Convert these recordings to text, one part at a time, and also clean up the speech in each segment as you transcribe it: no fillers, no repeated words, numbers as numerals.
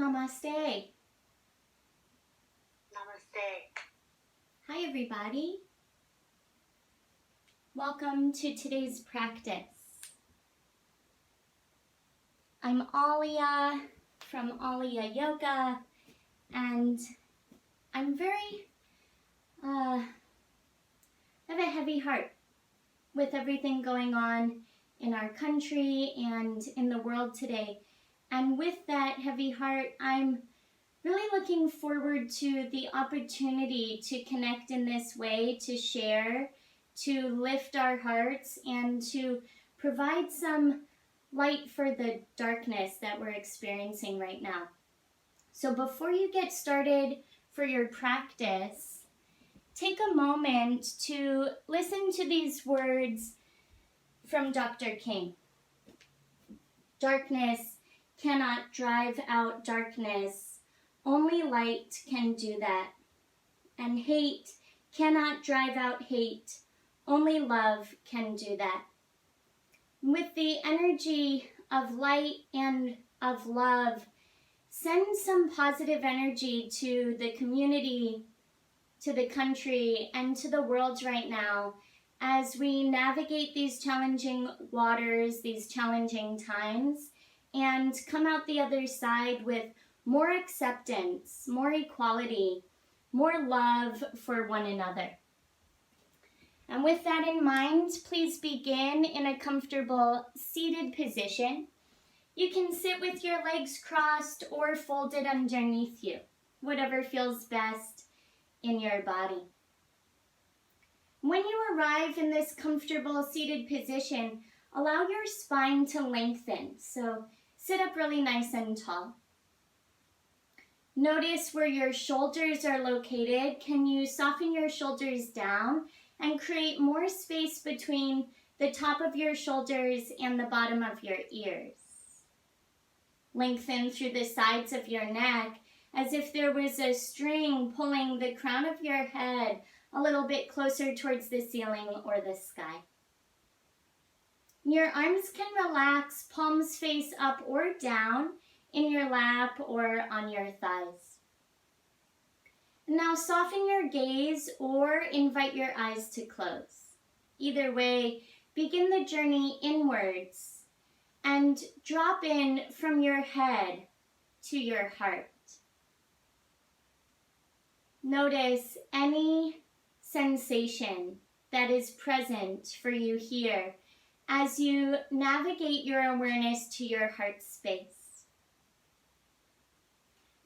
Namaste. Namaste. Hi, everybody. Welcome to today's practice. I'm Alia from Alia Yoga, and I'm I have a heavy heart with everything going on in our country and in the world today. And with that heavy heart, I'm really looking forward to the opportunity to connect in this way, to share, to lift our hearts, and to provide some light for the darkness that we're experiencing right now. So before you get started for your practice, take a moment to listen to these words from Dr. King. Darkness cannot drive out darkness. Only light can do that. And hate cannot drive out hate. Only love can do that. With the energy of light and of love, send some positive energy to the community, to the country, and to the world right now as we navigate these challenging waters, these challenging times, and come out the other side with more acceptance, more equality, more love for one another. And with that in mind, please begin in a comfortable seated position. You can sit with your legs crossed or folded underneath you, whatever feels best in your body. When you arrive in this comfortable seated position, allow your spine to lengthen. So sit up really nice and tall. Notice where your shoulders are located. Can you soften your shoulders down and create more space between the top of your shoulders and the bottom of your ears? Lengthen through the sides of your neck as if there was a string pulling the crown of your head a little bit closer towards the ceiling or the sky. Your arms can relax, palms face up or down in your lap or on your thighs. Now soften your gaze or invite your eyes to close. Either way, begin the journey inwards and drop in from your head to your heart. Notice any sensation that is present for you here as you navigate your awareness to your heart space.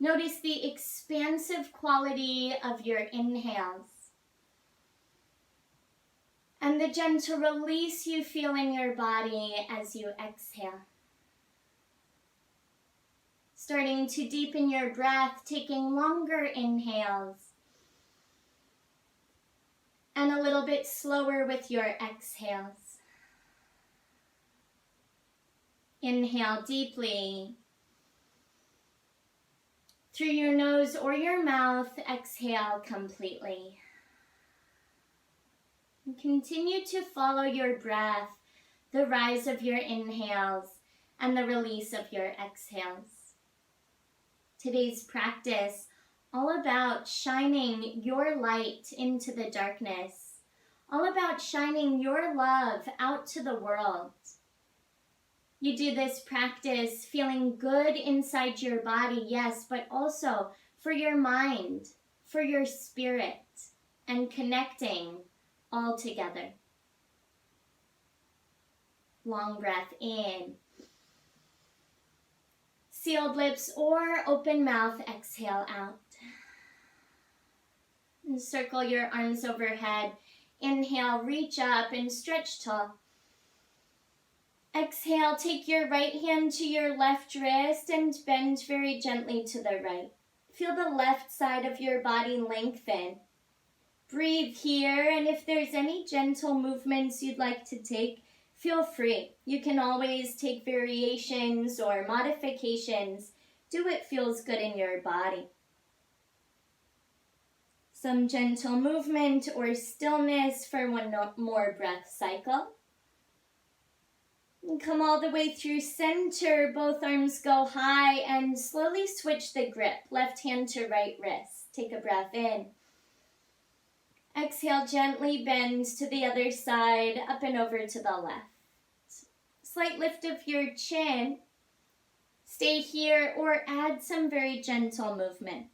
Notice the expansive quality of your inhales and the gentle release you feel in your body as you exhale. Starting to deepen your breath, taking longer inhales and a little bit slower with your exhales. Inhale deeply through your nose or your mouth. Exhale completely. And continue to follow your breath, the rise of your inhales and the release of your exhales. Today's practice all about shining your light into the darkness, all about shining your love out to the world. You do this practice feeling good inside your body, yes, but also for your mind, for your spirit, and connecting all together. Long breath in. Sealed lips or open mouth, exhale out. And circle your arms overhead. Inhale, reach up and stretch tall. Exhale, take your right hand to your left wrist and bend very gently to the right. Feel the left side of your body lengthen. Breathe here, and if there's any gentle movements you'd like to take, feel free. You can always take variations or modifications. Do what feels good in your body. Some gentle movement or stillness for one more breath cycle. And come all the way through center. Both arms go high and slowly switch the grip. Left hand to right wrist. Take a breath in. Exhale, gently bend to the other side, up and over to the left. Slight lift of your chin. Stay here or add some very gentle movements.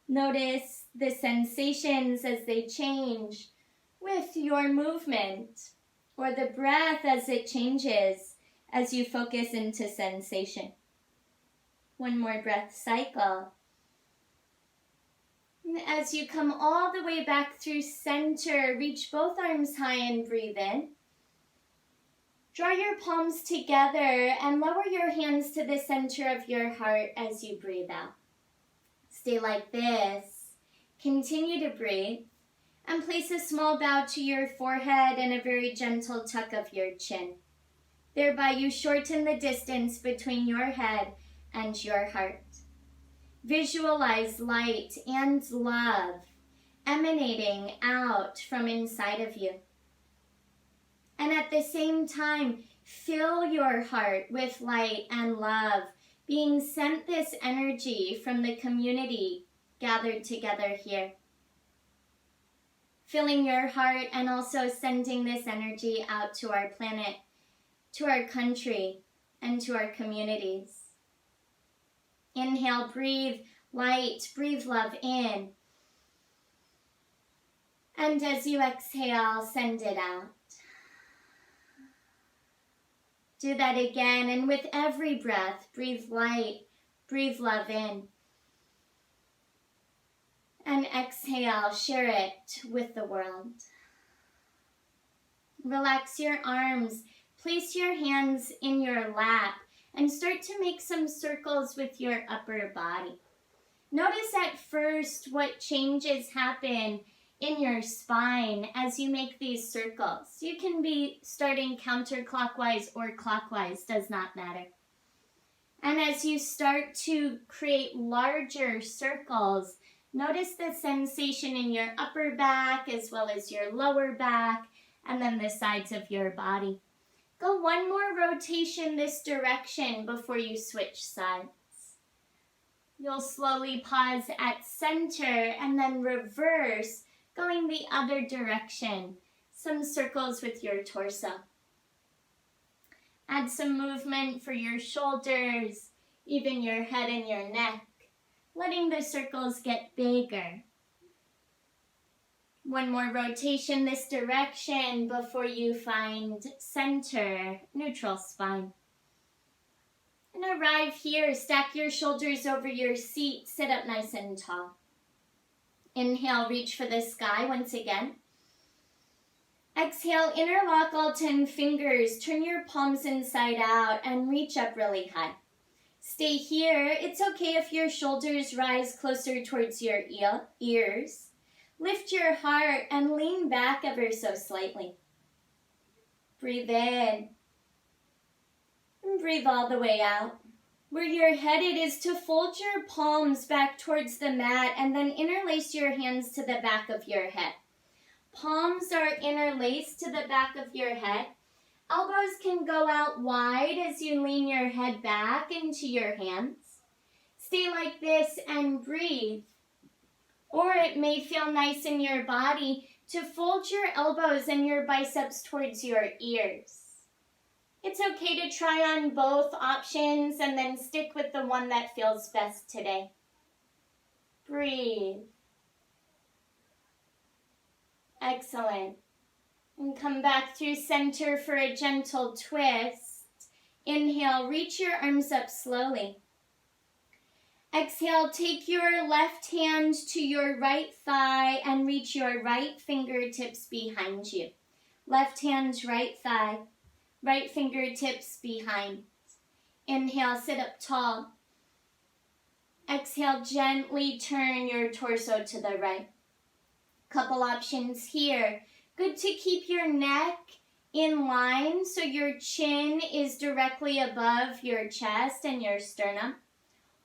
Notice the sensations as they change with your movement, or the breath as it changes as you focus into sensation. One more breath cycle. And as you come all the way back through center, reach both arms high and breathe in. Draw your palms together and lower your hands to the center of your heart as you breathe out. Stay like this. Continue to breathe and place a small bow to your forehead and a very gentle tuck of your chin. Thereby you shorten the distance between your head and your heart. Visualize light and love emanating out from inside of you. And at the same time, fill your heart with light and love, being sent this energy from the community gathered together here. Filling your heart and also sending this energy out to our planet, to our country, and to our communities. Inhale, breathe light, breathe love in. And as you exhale, send it out. Do that again, and with every breath, breathe light, breathe love in. And exhale, share it with the world. Relax your arms, place your hands in your lap, and start to make some circles with your upper body. Notice at first what changes happen in your spine as you make these circles. You can be starting counterclockwise or clockwise, does not matter. And as you start to create larger circles, notice the sensation in your upper back as well as your lower back and then the sides of your body. Go one more rotation this direction before you switch sides. You'll slowly pause at center and then reverse, going the other direction. Some circles with your torso. Add some movement for your shoulders, even your head and your neck, letting the circles get bigger. One more rotation this direction before you find center, neutral spine. And arrive here, stack your shoulders over your seat, sit up nice and tall. Inhale, reach for the sky once again. Exhale, interlock all 10 fingers, turn your palms inside out and reach up really high. Stay here. It's okay if your shoulders rise closer towards your ears. Lift your heart and lean back ever so slightly. Breathe in. And breathe all the way out. Where you're headed is to fold your palms back towards the mat and then interlace your hands to the back of your head. Palms are interlaced to the back of your head. Elbows can go out wide as you lean your head back into your hands. Stay like this and breathe. Or it may feel nice in your body to fold your elbows and your biceps towards your ears. It's okay to try on both options and then stick with the one that feels best today. Breathe. Excellent. And come back through center for a gentle twist. Inhale, reach your arms up slowly. Exhale, take your left hand to your right thigh and reach your right fingertips behind you. Left hand, right thigh, right fingertips behind. Inhale, sit up tall. Exhale, gently turn your torso to the right. Couple options here. Good to keep your neck in line so your chin is directly above your chest and your sternum.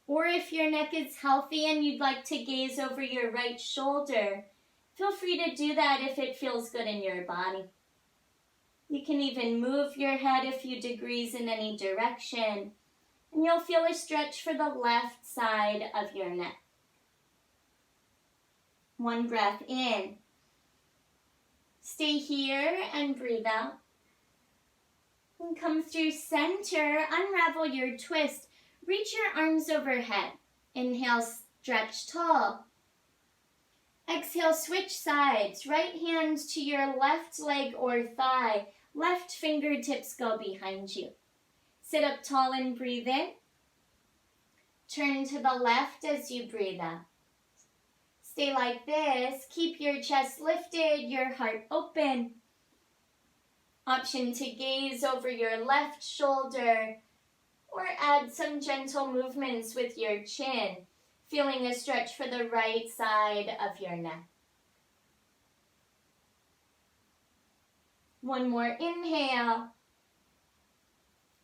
Or if your neck is healthy and you'd like to gaze over your right shoulder, feel free to do that if it feels good in your body. You can even move your head a few degrees in any direction, and you'll feel a stretch for the left side of your neck. One breath in. Stay here and breathe out. And come through center, unravel your twist. Reach your arms overhead. Inhale, stretch tall. Exhale, switch sides. Right hand to your left leg or thigh. Left fingertips go behind you. Sit up tall and breathe in. Turn to the left as you breathe out. Stay like this. Keep your chest lifted, your heart open. Option to gaze over your left shoulder or add some gentle movements with your chin, feeling a stretch for the right side of your neck. One more inhale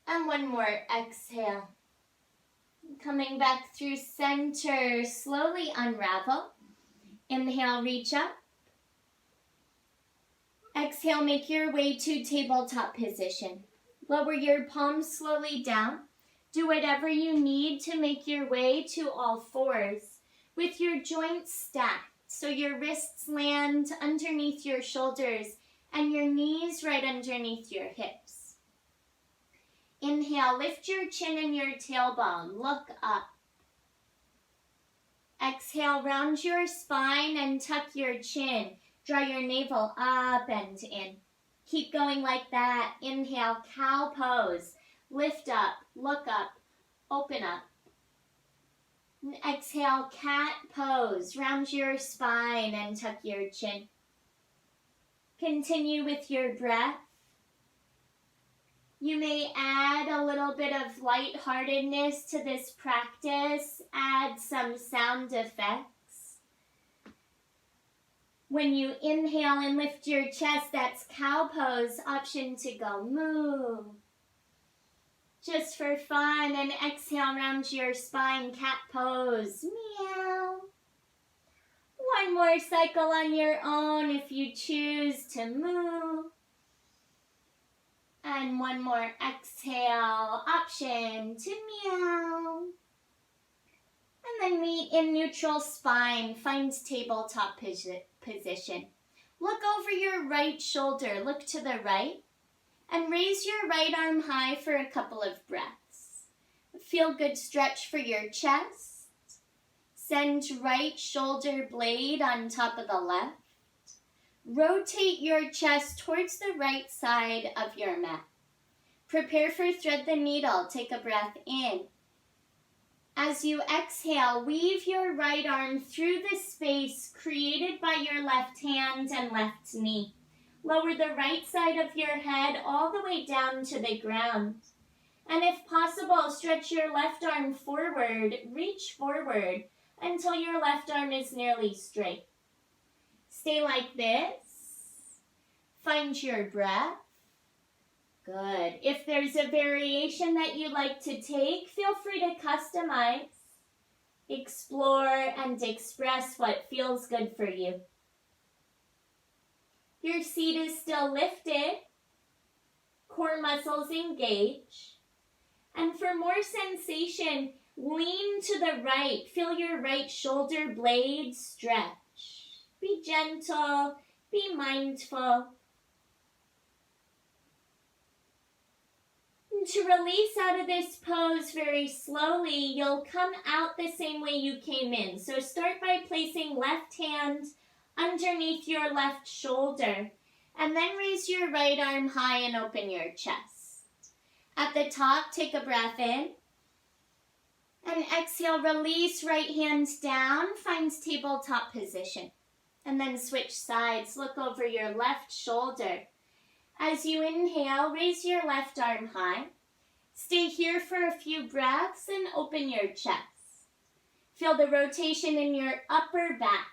and one more exhale. Coming back through center, slowly unravel. Inhale, reach up. Exhale, make your way to tabletop position. Lower your palms slowly down. Do whatever you need to make your way to all fours with your joints stacked so your wrists land underneath your shoulders and your knees right underneath your hips. Inhale, lift your chin and your tailbone. Look up. Exhale, round your spine and tuck your chin. Draw your navel up and in. Keep going like that. Inhale, cow pose. Lift up, look up, open up. And exhale, cat pose. Round your spine and tuck your chin. Continue with your breath. You may add a little bit of lightheartedness to this practice. Add some sound effects. When you inhale and lift your chest, that's cow pose. Option to go moo. Just for fun, and exhale, round your spine, cat pose. Meow. One more cycle on your own if you choose to moo. And one more exhale, option to meow. And then meet in neutral spine, find tabletop position. Look over your right shoulder, look to the right, and raise your right arm high for a couple of breaths. Feel good stretch for your chest. Send right shoulder blade on top of the left. Rotate your chest towards the right side of your mat. Prepare for thread the needle. Take a breath in. As you exhale, weave your right arm through the space created by your left hand and left knee. Lower the right side of your head all the way down to the ground. And if possible, stretch your left arm forward. Reach forward until your left arm is nearly straight. Stay like this. Find your breath. Good. If there's a variation that you'd like to take, feel free to customize. Explore and express what feels good for you. Your seat is still lifted. Core muscles engage. And for more sensation, lean to the right. Feel your right shoulder blade stretch. Be gentle, be mindful. And to release out of this pose very slowly, you'll come out the same way you came in. So start by placing left hand underneath your left shoulder, and then raise your right arm high and open your chest. At the top, take a breath in. And exhale, release right hand down, find tabletop position. And then switch sides, look over your left shoulder. As you inhale, raise your left arm high. Stay here for a few breaths and open your chest. Feel the rotation in your upper back.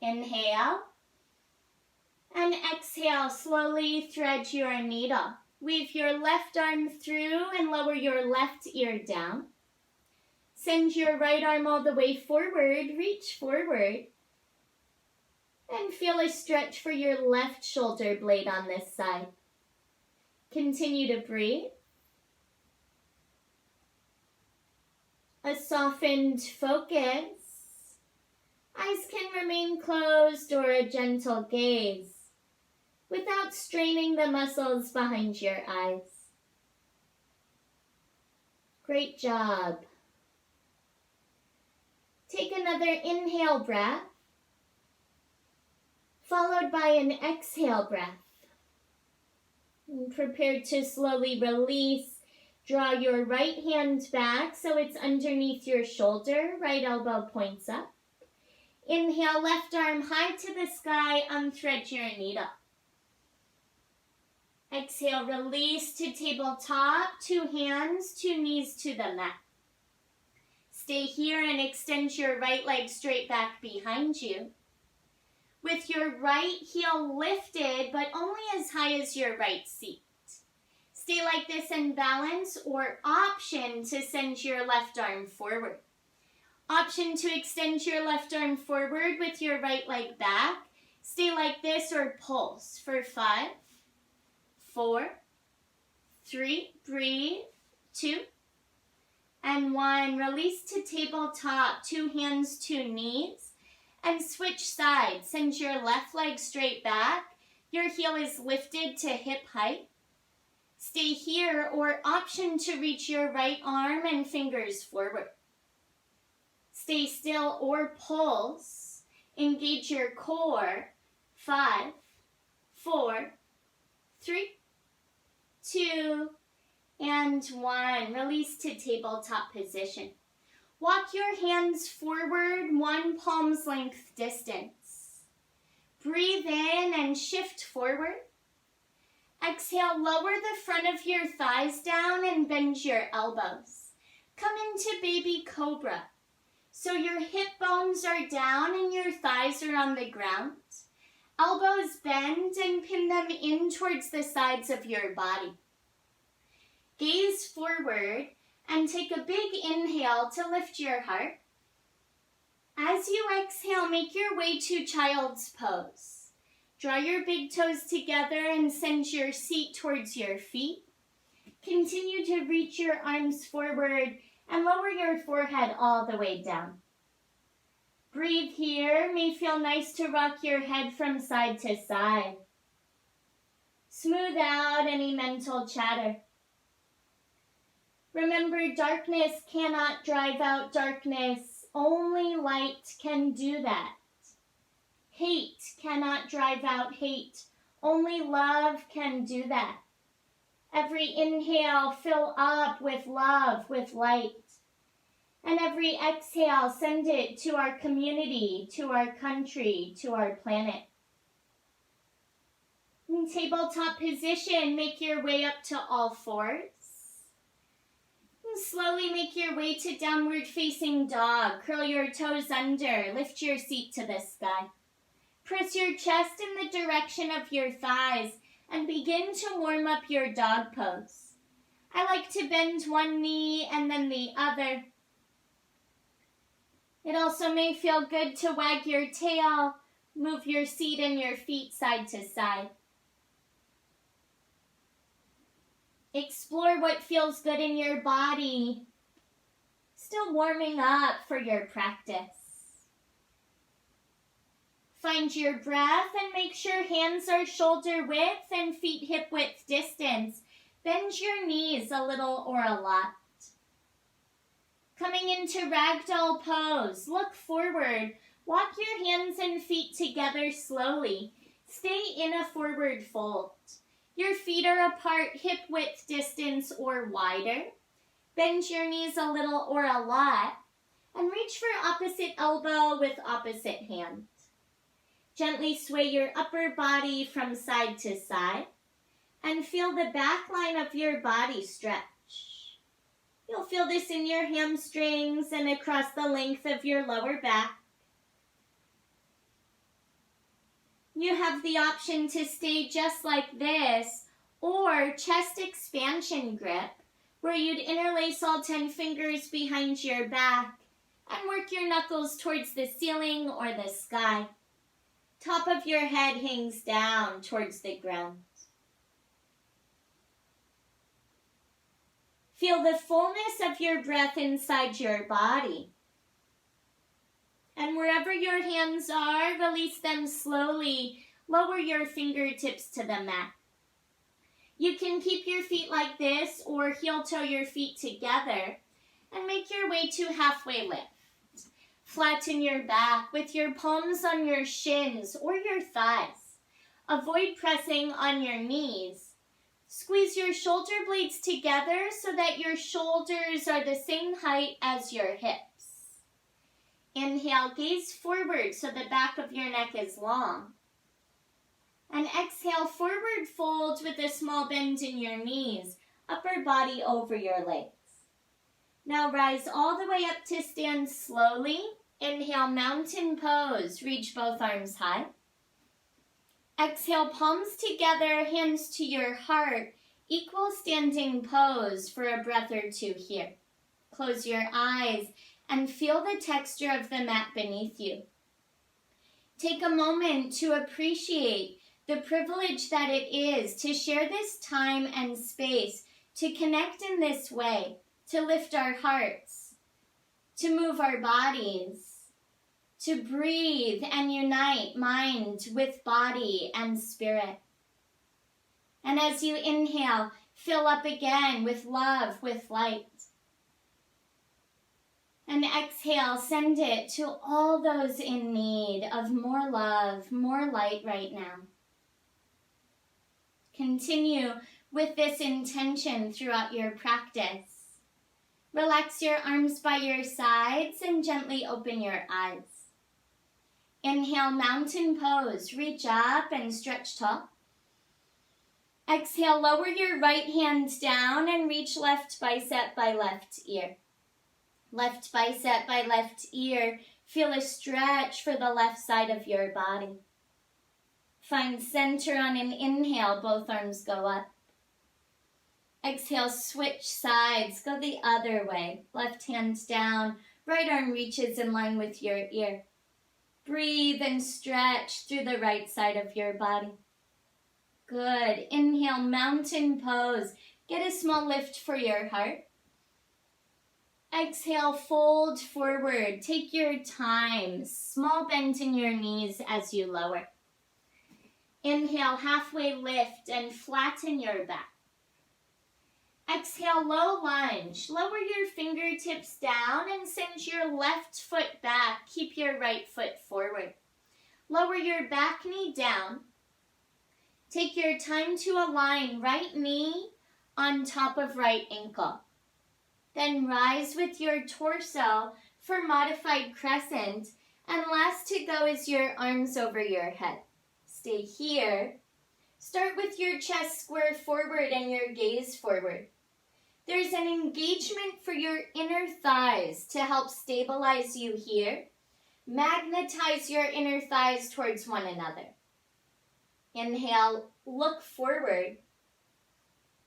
Inhale. And exhale, slowly thread your needle. Weave your left arm through and lower your left ear down. Send your right arm all the way forward, reach forward. And feel a stretch for your left shoulder blade on this side. Continue to breathe. A softened focus. Eyes can remain closed or a gentle gaze without straining the muscles behind your eyes. Great job. Take another inhale breath, followed by an exhale breath. And prepare to slowly release. Draw your right hand back so it's underneath your shoulder. Right elbow points up. Inhale, left arm high to the sky. Unthread your needle. Exhale, release to tabletop. 2 hands, 2 knees to the mat. Stay here and extend your right leg straight back behind you. With your right heel lifted, but only as high as your right seat. Stay like this in balance, or option to send your left arm forward. Option to extend your left arm forward with your right leg back. Stay like this or pulse for 5, 4, 3, breathe, 2, and 1. Release to tabletop, 2 hands, 2 knees. And switch sides. Send your left leg straight back. Your heel is lifted to hip height. Stay here, or option to reach your right arm and fingers forward. Stay still or pulse. Engage your core. 5, 4, 3, 2, and 1. Release to tabletop position. Walk your hands forward 1 palm's length distance. Breathe in and shift forward. Exhale, lower the front of your thighs down and bend your elbows. Come into baby cobra. So your hip bones are down and your thighs are on the ground. Elbows bend and pin them in towards the sides of your body. Gaze forward and take a big inhale to lift your heart. As you exhale, make your way to child's pose. Draw your big toes together and send your seat towards your feet. Continue to reach your arms forward and lower your forehead all the way down. Breathe here. May feel nice to rock your head from side to side. Smooth out any mental chatter. Remember, darkness cannot drive out darkness. Only light can do that. Hate cannot drive out hate. Only love can do that. Every inhale, fill up with love, with light. And every exhale, send it to our community, to our country, to our planet. In tabletop position, make your way up to all fours. Slowly make your way to downward facing dog. Curl your toes under. Lift your seat to the sky. Press your chest in the direction of your thighs and begin to warm up your dog pose. I like to bend one knee and then the other. It also may feel good to wag your tail, move your seat and your feet side to side. Explore what feels good in your body. Still warming up for your practice. Find your breath and make sure hands are shoulder width and feet hip width distance. Bend your knees a little or a lot. Coming into ragdoll pose, look forward. Walk your hands and feet together slowly. Stay in a forward fold. Your feet are apart, hip width distance or wider. Bend your knees a little or a lot. And reach for opposite elbow with opposite hand. Gently sway your upper body from side to side. And feel the back line of your body stretch. You'll feel this in your hamstrings and across the length of your lower back. You have the option to stay just like this, or chest expansion grip, where you'd interlace all 10 fingers behind your back and work your knuckles towards the ceiling or the sky. Top of your head hangs down towards the ground. Feel the fullness of your breath inside your body. And wherever your hands are, release them slowly. Lower your fingertips to the mat. You can keep your feet like this or heel-toe your feet together and make your way to halfway lift. Flatten your back with your palms on your shins or your thighs. Avoid pressing on your knees. Squeeze your shoulder blades together so that your shoulders are the same height as your hips. Inhale, gaze forward so the back of your neck is long. And exhale, forward fold with a small bend in your knees, upper body over your legs. Now rise all the way up to stand slowly. Inhale, mountain pose. Reach both arms high. Exhale, palms together, hands to your heart. Equal standing pose for a breath or two here. Close your eyes and feel the texture of the mat beneath you. Take a moment to appreciate the privilege that it is to share this time and space, to connect in this way, to lift our hearts, to move our bodies, to breathe and unite mind with body and spirit. And as you inhale, fill up again with love, with light. And exhale, send it to all those in need of more love, more light right now. Continue with this intention throughout your practice. Relax your arms by your sides and gently open your eyes. Inhale, mountain pose. Reach up and stretch tall. Exhale, lower your right hand down and reach left bicep by left ear. Left bicep by left ear. Feel a stretch for the left side of your body. Find center on an inhale, both arms go up. Exhale, switch sides, go the other way. Left hand down, right arm reaches in line with your ear. Breathe and stretch through the right side of your body. Good. Inhale, mountain pose. Get a small lift for your heart. Exhale, fold forward. Take your time. Small bend in your knees as you lower. Inhale, halfway lift and flatten your back. Exhale, low lunge. Lower your fingertips down and send your left foot back. Keep your right foot forward. Lower your back knee down. Take your time to align right knee on top of right ankle. Then rise with your torso for modified crescent. And last to go is your arms over your head. Stay here. Start with your chest square forward and your gaze forward. There's an engagement for your inner thighs to help stabilize you here. Magnetize your inner thighs towards one another. Inhale, look forward.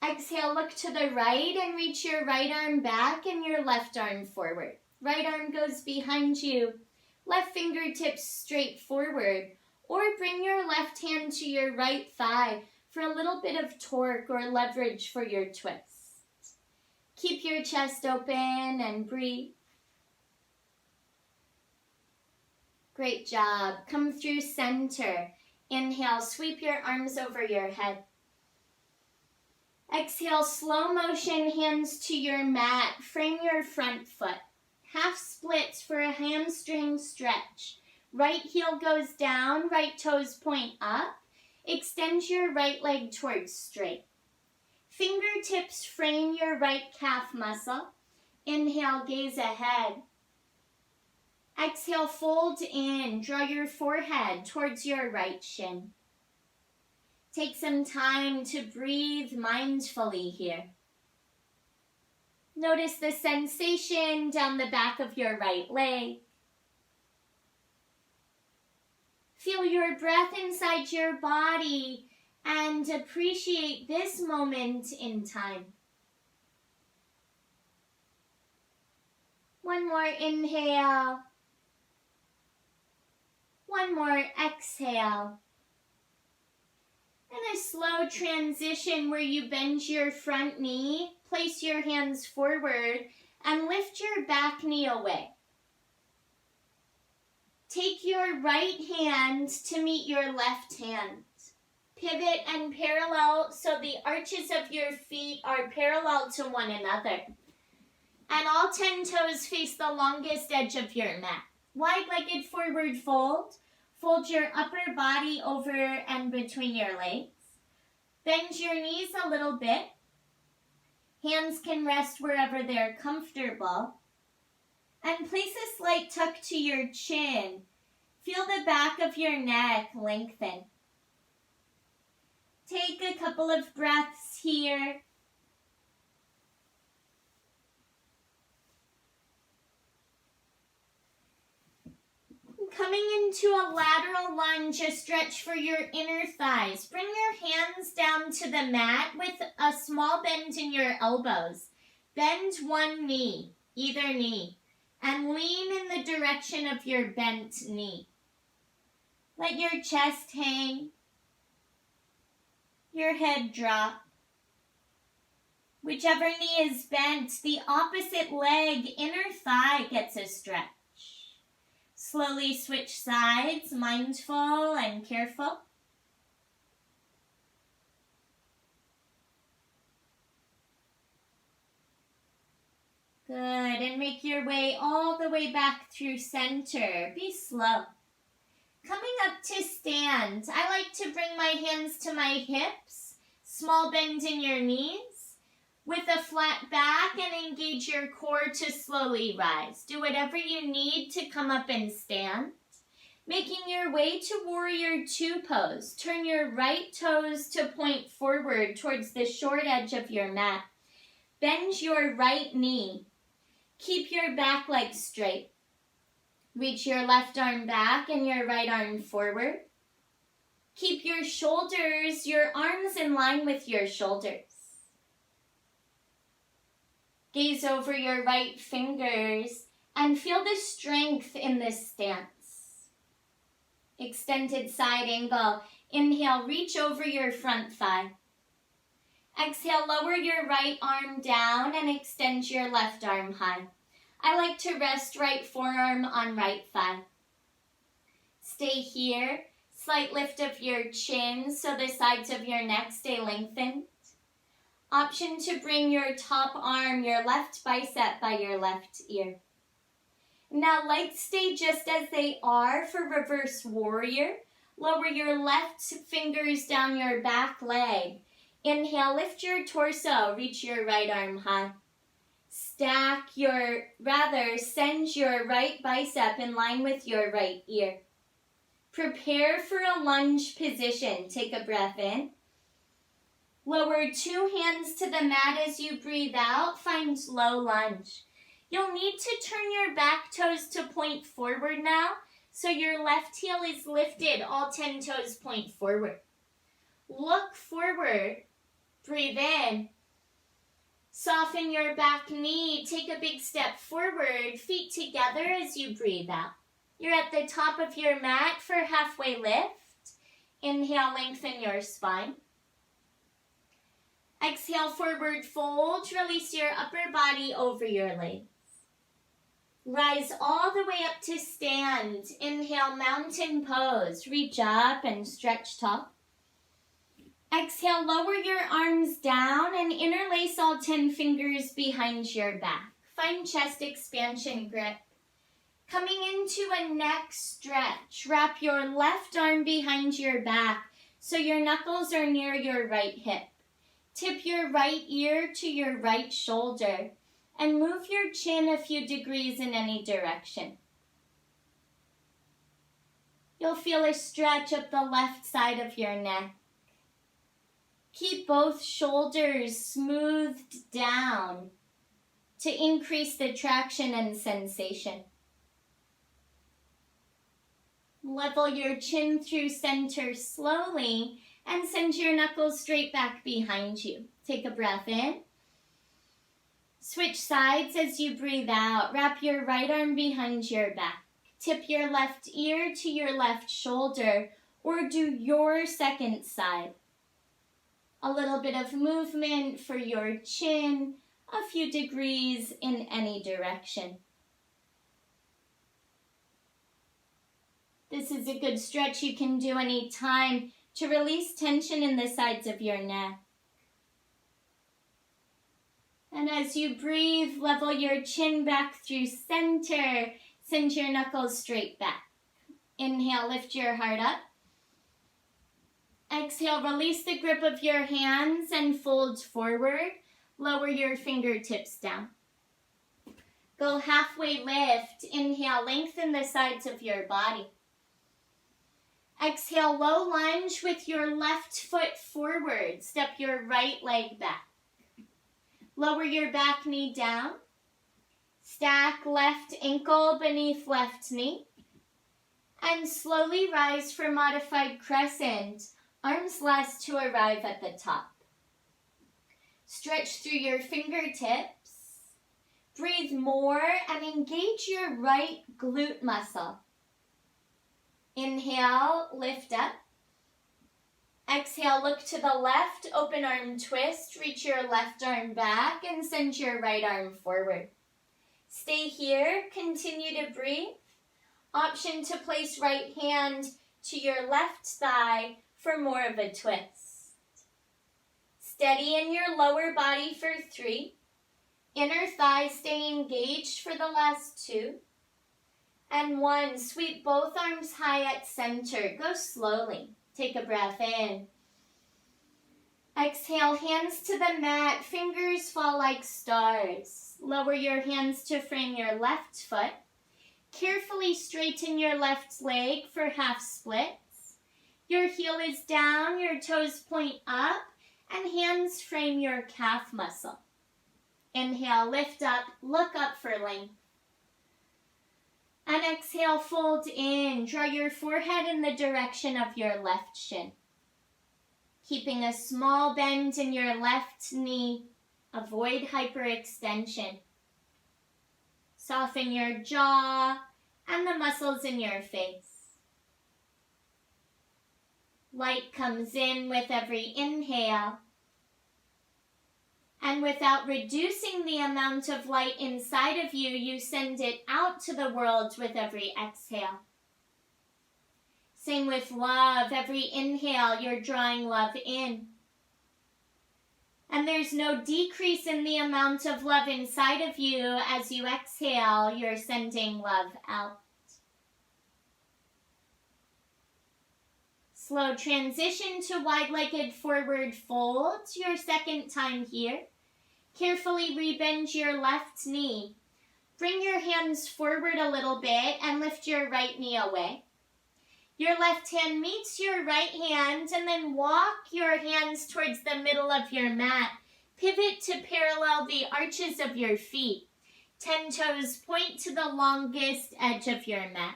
Exhale, look to the right and reach your right arm back and your left arm forward. Right arm goes behind you. Left fingertips straight forward. Or bring your left hand to your right thigh for a little bit of torque or leverage for your twist. Keep your chest open and breathe. Great job. Come through center. Inhale, sweep your arms over your head. Exhale, slow motion, hands to your mat. Frame your front foot. Half splits for a hamstring stretch. Right heel goes down, right toes point up. Extend your right leg towards straight. Fingertips frame your right calf muscle. Inhale, gaze ahead. Exhale, fold in. Draw your forehead towards your right shin. Take some time to breathe mindfully here. Notice the sensation down the back of your right leg. Feel your breath inside your body and appreciate this moment in time. One more inhale. One more exhale. And a slow transition where you bend your front knee, place your hands forward, and lift your back knee away. Take your right hand to meet your left hand. Pivot and parallel so the arches of your feet are parallel to one another. And all 10 toes face the longest edge of your mat. Wide-legged forward fold. Fold your upper body over and between your legs. Bend your knees a little bit. Hands can rest wherever they're comfortable. And place a slight tuck to your chin. Feel the back of your neck lengthen. Take a couple of breaths here. Coming into a lateral lunge, a stretch for your inner thighs. Bring your hands down to the mat with a small bend in your elbows. Bend one knee, either knee, and lean in the direction of your bent knee. Let your chest hang, your head drop. Whichever knee is bent, the opposite leg, inner thigh, gets a stretch. Slowly switch sides, mindful and careful. Good, and make your way all the way back through center. Be slow. Coming up to stand, I like to bring my hands to my hips, small bend in your knees, with a flat back, and engage your core to slowly rise. Do whatever you need to come up and stand. Making your way to warrior two pose. Turn your right toes to point forward towards the short edge of your mat. Bend your right knee. Keep your back leg straight. Reach your left arm back and your right arm forward. Keep your shoulders, your arms in line with your shoulders. Gaze over your right fingers and feel the strength in this stance. Extended side angle. Inhale, reach over your front thigh. Exhale, lower your right arm down and extend your left arm high. I like to rest right forearm on right thigh. Stay here. Slight lift of your chin so the sides of your neck stay lengthened. Option to bring your top arm, your left bicep by your left ear. Now legs stay just as they are for reverse warrior. Lower your left fingers down your back leg. Inhale, lift your torso, reach your right arm high. Send your right bicep in line with your right ear. Prepare for a lunge position. Take a breath in. Lower two hands to the mat as you breathe out. Find low lunge. You'll need to turn your back toes to point forward now, so your left heel is lifted. All 10 toes point forward. Look forward. Breathe in. Soften your back knee. Take a big step forward. Feet together as you breathe out. You're at the top of your mat for halfway lift. Inhale, lengthen your spine. Exhale, forward fold. Release your upper body over your legs. Rise all the way up to stand. Inhale, mountain pose. Reach up and stretch tall. Exhale, lower your arms down and interlace all 10 fingers behind your back. Find chest expansion grip. Coming into a neck stretch. Wrap your left arm behind your back so your knuckles are near your right hip. Tip your right ear to your right shoulder and move your chin a few degrees in any direction. You'll feel a stretch up the left side of your neck. Keep both shoulders smoothed down to increase the traction and sensation. Level your chin through center slowly and send your knuckles straight back behind you. Take a breath in. Switch sides as you breathe out. Wrap your right arm behind your back. Tip your left ear to your left shoulder or do your second side. A little bit of movement for your chin, a few degrees in any direction. This is a good stretch you can do anytime to release tension in the sides of your neck. And as you breathe, level your chin back through center. Send your knuckles straight back. Inhale, lift your heart up. Exhale, release the grip of your hands and fold forward. Lower your fingertips down. Go halfway lift. Inhale, lengthen the sides of your body. Exhale, low lunge with your left foot forward. Step your right leg back. Lower your back knee down. Stack left ankle beneath left knee. And slowly rise for modified crescent. Arms last to arrive at the top. Stretch through your fingertips. Breathe more and engage your right glute muscle. Inhale, lift up. Exhale, look to the left, open arm twist, reach your left arm back and send your right arm forward. Stay here, continue to breathe. Option to place right hand to your left thigh for more of a twist. Steady in your lower body for 3. Inner thigh stay engaged for the last 2. And 1, sweep both arms high at center. Go slowly. Take a breath in. Exhale, hands to the mat, fingers fall like stars. Lower your hands to frame your left foot. Carefully straighten your left leg for half splits. Your heel is down, your toes point up, and hands frame your calf muscle. Inhale, lift up, look up for length. And exhale, fold in. Draw your forehead in the direction of your left shin. Keeping a small bend in your left knee. Avoid hyperextension. Soften your jaw and the muscles in your face. Light comes in with every inhale. And without reducing the amount of light inside of you, you send it out to the world with every exhale. Same with love. Every inhale, you're drawing love in. And there's no decrease in the amount of love inside of you. As you exhale, you're sending love out. Slow transition to wide-legged forward fold, your second time here. Carefully rebend your left knee. Bring your hands forward a little bit and lift your right knee away. Your left hand meets your right hand and then walk your hands towards the middle of your mat. Pivot to parallel the arches of your feet. 10 toes point to the longest edge of your mat.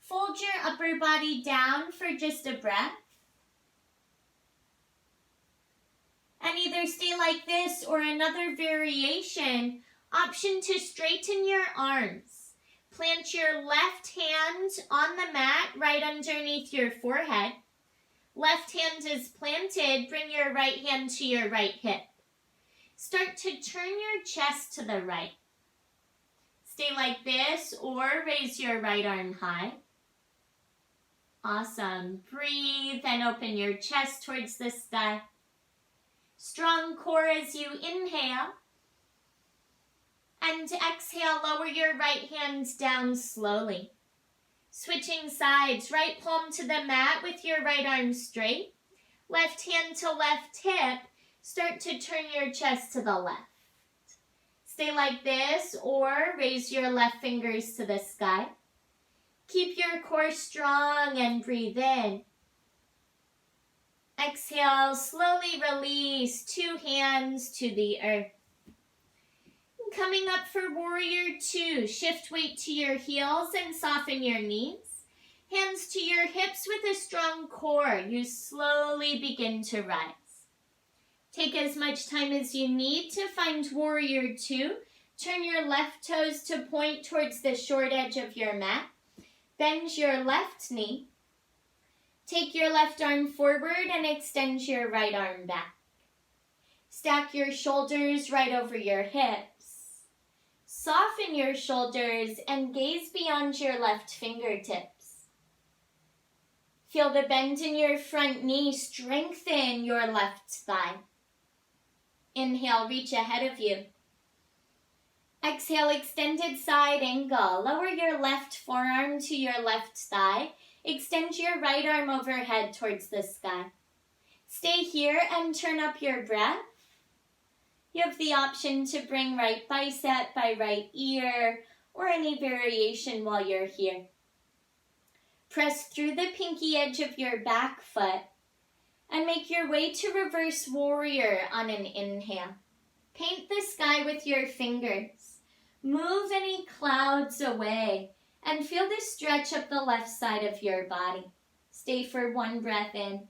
Fold your upper body down for just a breath. And either stay like this or another variation. Option to straighten your arms. Plant your left hand on the mat right underneath your forehead. Left hand is planted. Bring your right hand to your right hip. Start to turn your chest to the right. Stay like this or raise your right arm high. Awesome. Breathe and open your chest towards the sky. Strong core as you inhale. And exhale, lower your right hand down slowly. Switching sides, right palm to the mat with your right arm straight. Left hand to left hip. Start to turn your chest to the left. Stay like this or raise your left fingers to the sky. Keep your core strong and breathe in. Exhale, slowly release 2 hands to the earth. Coming up for warrior 2, shift weight to your heels and soften your knees. Hands to your hips with a strong core. You slowly begin to rise. Take as much time as you need to find warrior 2. Turn your left toes to point towards the short edge of your mat. Bend your left knee. Take your left arm forward and extend your right arm back. Stack your shoulders right over your hips. Soften your shoulders and gaze beyond your left fingertips. Feel the bend in your front knee. Strengthen your left thigh. Inhale, reach ahead of you. Exhale, extended side angle. Lower your left forearm to your left thigh. Extend your right arm overhead towards the sky. Stay here and turn up your breath. You have the option to bring right bicep by right ear or any variation while you're here. Press through the pinky edge of your back foot and make your way to reverse warrior on an inhale. Paint the sky with your fingers. Move any clouds away and feel the stretch up the left side of your body. Stay for one breath in.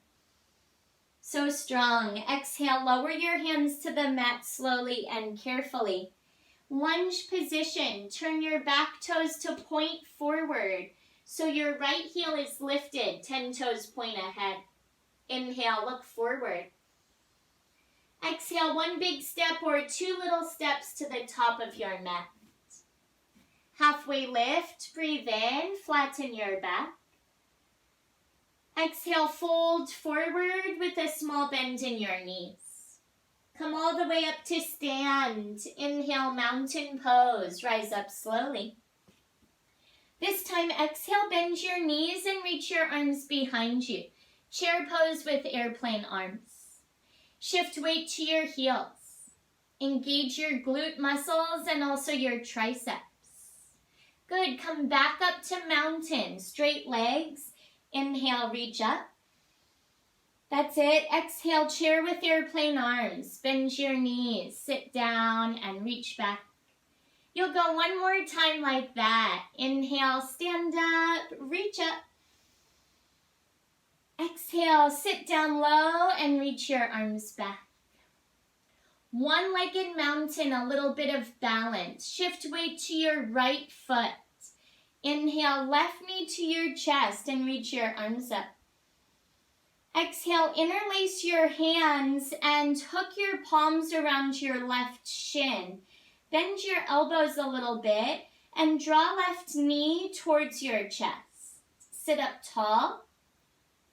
So strong. Exhale, lower your hands to the mat slowly and carefully. Lunge position. Turn your back toes to point forward so your right heel is lifted. 10 toes point ahead. Inhale, look forward. Exhale, one big step or two little steps to the top of your mat. Halfway lift, breathe in, flatten your back. Exhale, fold forward with a small bend in your knees. Come all the way up to stand. Inhale, mountain pose. Rise up slowly. This time, exhale, bend your knees and reach your arms behind you. Chair pose with airplane arms. Shift weight to your heels. Engage your glute muscles and also your triceps. Good. Come back up to mountain. Straight legs. Inhale, reach up. That's it. Exhale, chair with airplane arms. Bend your knees. Sit down and reach back. You'll go one more time like that. Inhale, stand up, reach up. Exhale, sit down low and reach your arms back. One-legged mountain, a little bit of balance. Shift weight to your right foot. Inhale, left knee to your chest and reach your arms up. Exhale, interlace your hands and hook your palms around your left shin. Bend your elbows a little bit and draw left knee towards your chest. Sit up tall.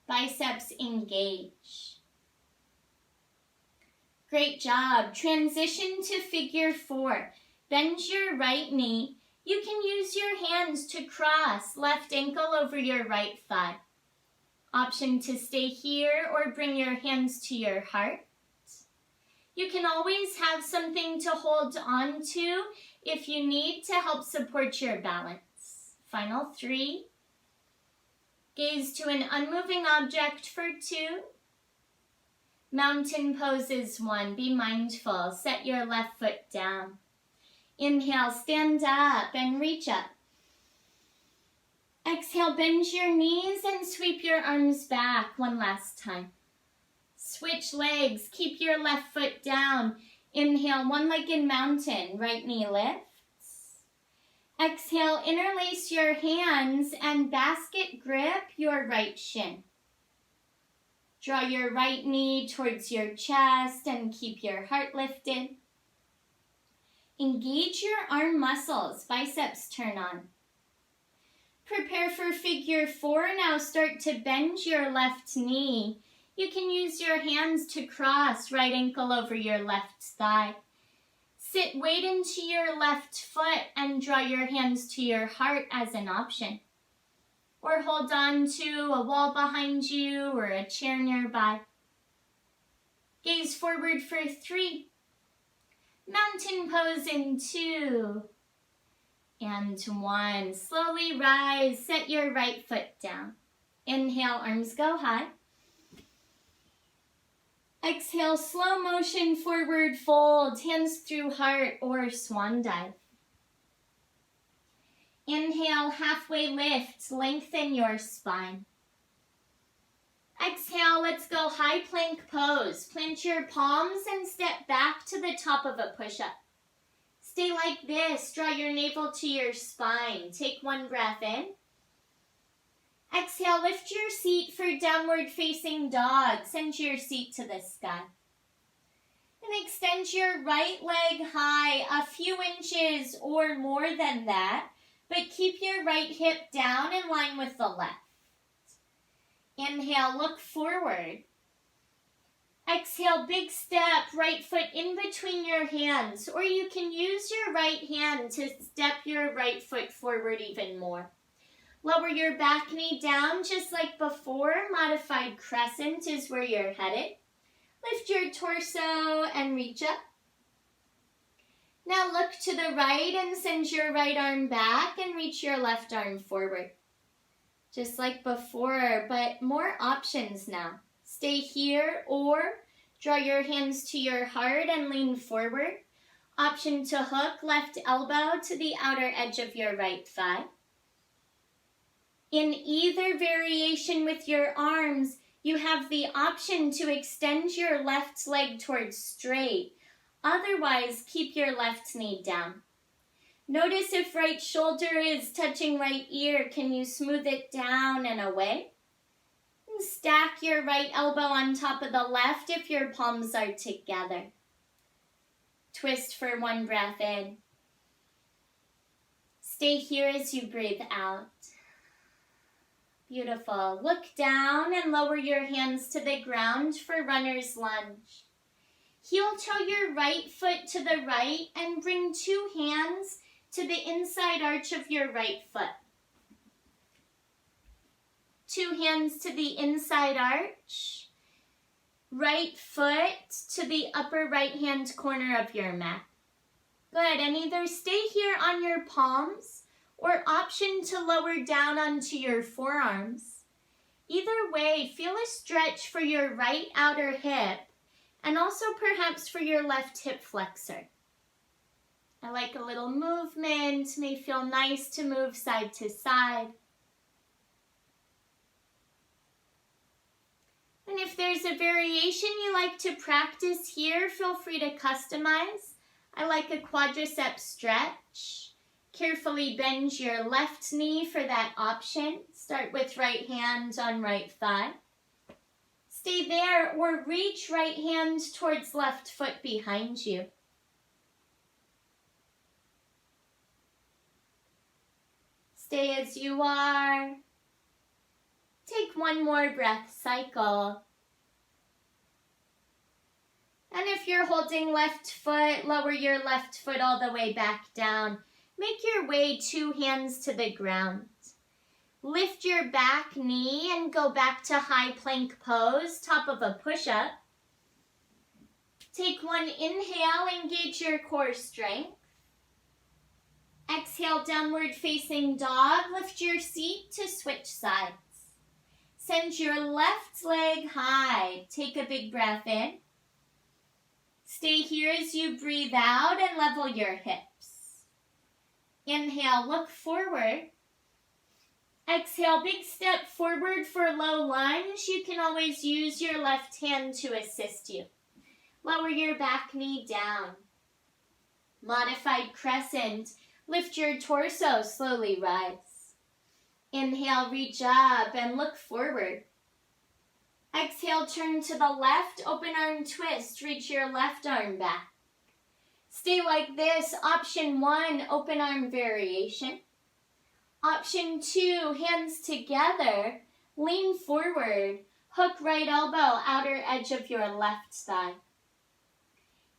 Biceps engage. Great job. Transition to figure 4. Bend your right knee. You can use your hands to cross left ankle over your right thigh. Option to stay here or bring your hands to your heart. You can always have something to hold on to if you need to help support your balance. Final 3. Gaze to an unmoving object for 2. Mountain pose is 1. Be mindful. Set your left foot down. Inhale, stand up and reach up. Exhale, bend your knees and sweep your arms back one last time. Switch legs. Keep your left foot down. Inhale, one-legged mountain. Right knee lifts. Exhale, interlace your hands and basket grip your right shin. Draw your right knee towards your chest and keep your heart lifted. Engage your arm muscles. Biceps turn on. Prepare for figure 4. Now start to bend your left knee. You can use your hands to cross right ankle over your left thigh. Sit weight into your left foot and draw your hands to your heart as an option. Or hold on to a wall behind you or a chair nearby. Gaze forward for 3. Mountain pose in 2. And 1. Slowly rise. Set your right foot down. Inhale, arms go high. Exhale, slow motion forward fold, hands through heart or swan dive. Inhale, halfway lift, lengthen your spine. Exhale, let's go high plank pose. Plant your palms and step back to the top of a push-up. Stay like this. Draw your navel to your spine. Take one breath in. Exhale, lift your seat for downward facing dog. Send your seat to the sky. And extend your right leg high, a few inches or more than that, but keep your right hip down in line with the left. Inhale, look forward. Exhale, big step, right foot in between your hands, or you can use your right hand to step your right foot forward even more. Lower your back knee down just like before. Modified crescent is where you're headed. Lift your torso and reach up. Now look to the right and send your right arm back and reach your left arm forward. Just like before, but more options now. Stay here or draw your hands to your heart and lean forward. Option to hook left elbow to the outer edge of your right thigh. In either variation with your arms, you have the option to extend your left leg towards straight. Otherwise, keep your left knee down. Notice if right shoulder is touching right ear, can you smooth it down and away? And stack your right elbow on top of the left if your palms are together. Twist for one breath in. Stay here as you breathe out. Beautiful. Look down and lower your hands to the ground for runner's lunge. Heel toe your right foot to the right and bring two hands to the inside arch of your right foot. Two hands to the inside arch. Right foot to the upper right hand corner of your mat. Good. And either stay here on your palms or option to lower down onto your forearms. Either way, feel a stretch for your right outer hip and also perhaps for your left hip flexor. I like a little movement. May feel nice to move side to side. And if there's a variation you like to practice here, feel free to customize. I like a quadricep stretch. Carefully bend your left knee for that option. Start with right hand on right thigh. Stay there or reach right hand towards left foot behind you. Stay as you are. Take one more breath cycle. And if you're holding left foot, lower your left foot all the way back down. Make your way two hands to the ground. Lift your back knee and go back to high plank pose, top of a push-up. Take one inhale, engage your core strength. Exhale, downward facing dog. Lift your seat to switch sides. Send your left leg high. Take a big breath in. Stay here as you breathe out and level your hips. Inhale, look forward. Exhale, big step forward for low lunge. You can always use your left hand to assist you. Lower your back knee down. Modified crescent. Lift your torso, slowly rise. Inhale, reach up and look forward. Exhale, turn to the left, open arm twist. Reach your left arm back. Stay like this. Option 1, open arm variation. Option 2, hands together. Lean forward. Hook right elbow, outer edge of your left thigh.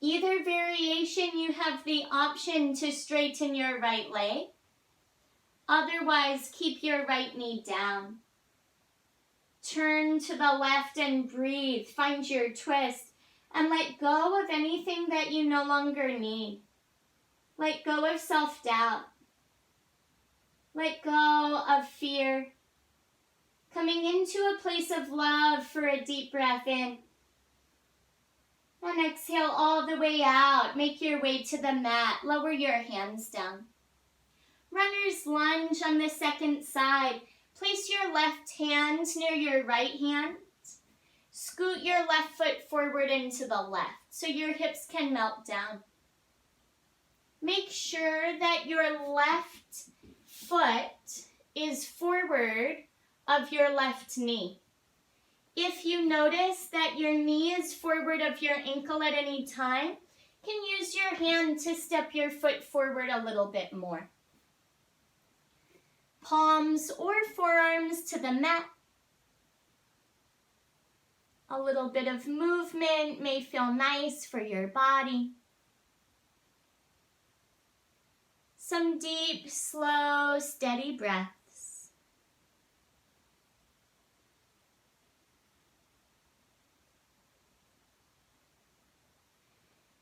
Either variation, you have the option to straighten your right leg. Otherwise, keep your right knee down. Turn to the left and breathe. Find your twist. And let go of anything that you no longer need. Let go of self-doubt. Let go of fear. Coming into a place of love for a deep breath in. And exhale all the way out. Make your way to the mat. Lower your hands down. Runner's lunge on the second side. Place your left hand near your right hand. Scoot your left foot forward into the left so your hips can melt down. Make sure that your left foot is forward of your left knee. If you notice that your knee is forward of your ankle at any time, you can use your hand to step your foot forward a little bit more. Palms or forearms to the mat. A little bit of movement may feel nice for your body. Some deep, slow, steady breaths.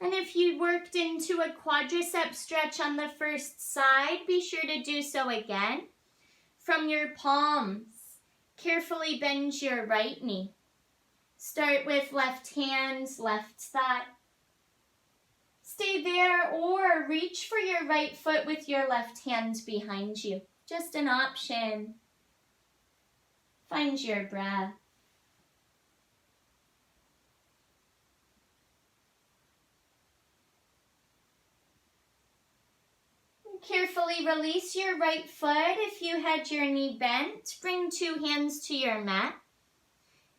And if you worked into a quadricep stretch on the first side, be sure to do so again. From your palms, carefully bend your right knee. Start with left hand, left thigh. Stay there or reach for your right foot with your left hand behind you. Just an option. Find your breath. Carefully release your right foot. If you had your knee bent, bring 2 hands to your mat.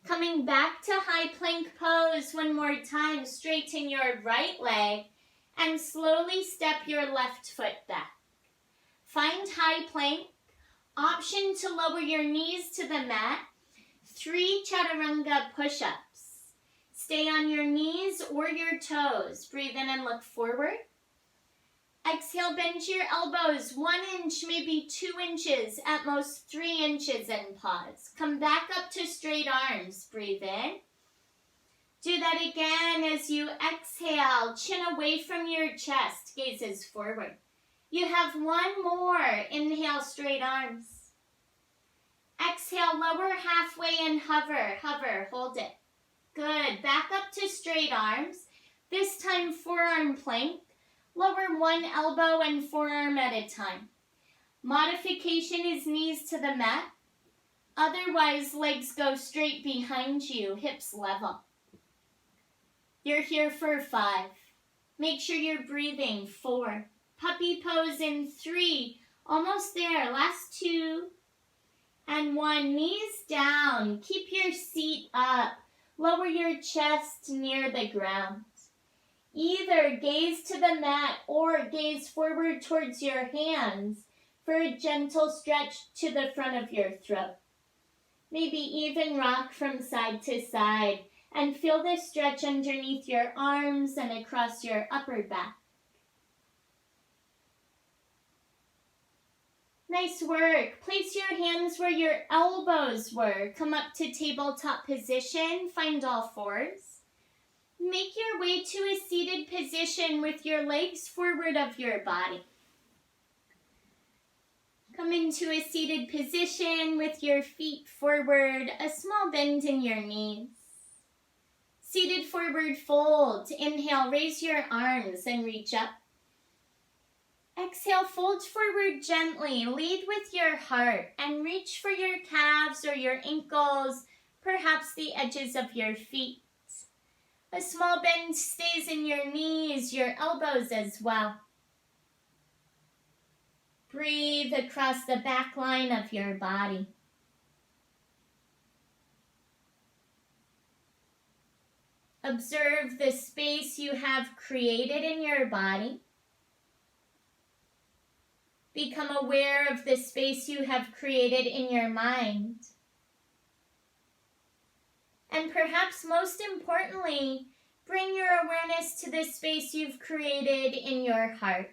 Coming back to high plank pose one more time. Straighten your right leg and slowly step your left foot back. Find high plank. Option to lower your knees to the mat. 3 chaturanga push-ups. Stay on your knees or your toes. Breathe in and look forward. Exhale, bend your elbows 1 inch, maybe 2 inches, at most 3 inches, and pause. Come back up to straight arms. Breathe in. Do that again as you exhale, chin away from your chest, gazes forward. You have 1 more. Inhale, straight arms. Exhale, lower halfway and hover, hover, hold it. Good. Back up to straight arms. This time, forearm plank. Lower 1 elbow and forearm at a time. Modification is knees to the mat. Otherwise, legs go straight behind you, hips level. You're here for 5. Make sure you're breathing. 4. Puppy pose in 3. Almost there. Last 2. And 1. Knees down. Keep your seat up. Lower your chest near the ground. Either gaze to the mat or gaze forward towards your hands for a gentle stretch to the front of your throat. Maybe even rock from side to side and feel the stretch underneath your arms and across your upper back. Nice work. Place your hands where your elbows were. Come up to tabletop position. Find all 4s. Make your way to a seated position with your legs forward of your body. Come into a seated position with your feet forward, a small bend in your knees. Seated forward fold. Inhale, raise your arms and reach up. Exhale, fold forward gently. Lead with your heart and reach for your calves or your ankles, perhaps the edges of your feet. A small bend stays in your knees, your elbows as well. Breathe across the back line of your body. Observe the space you have created in your body. Become aware of the space you have created in your mind. And perhaps most importantly, bring your awareness to the space you've created in your heart.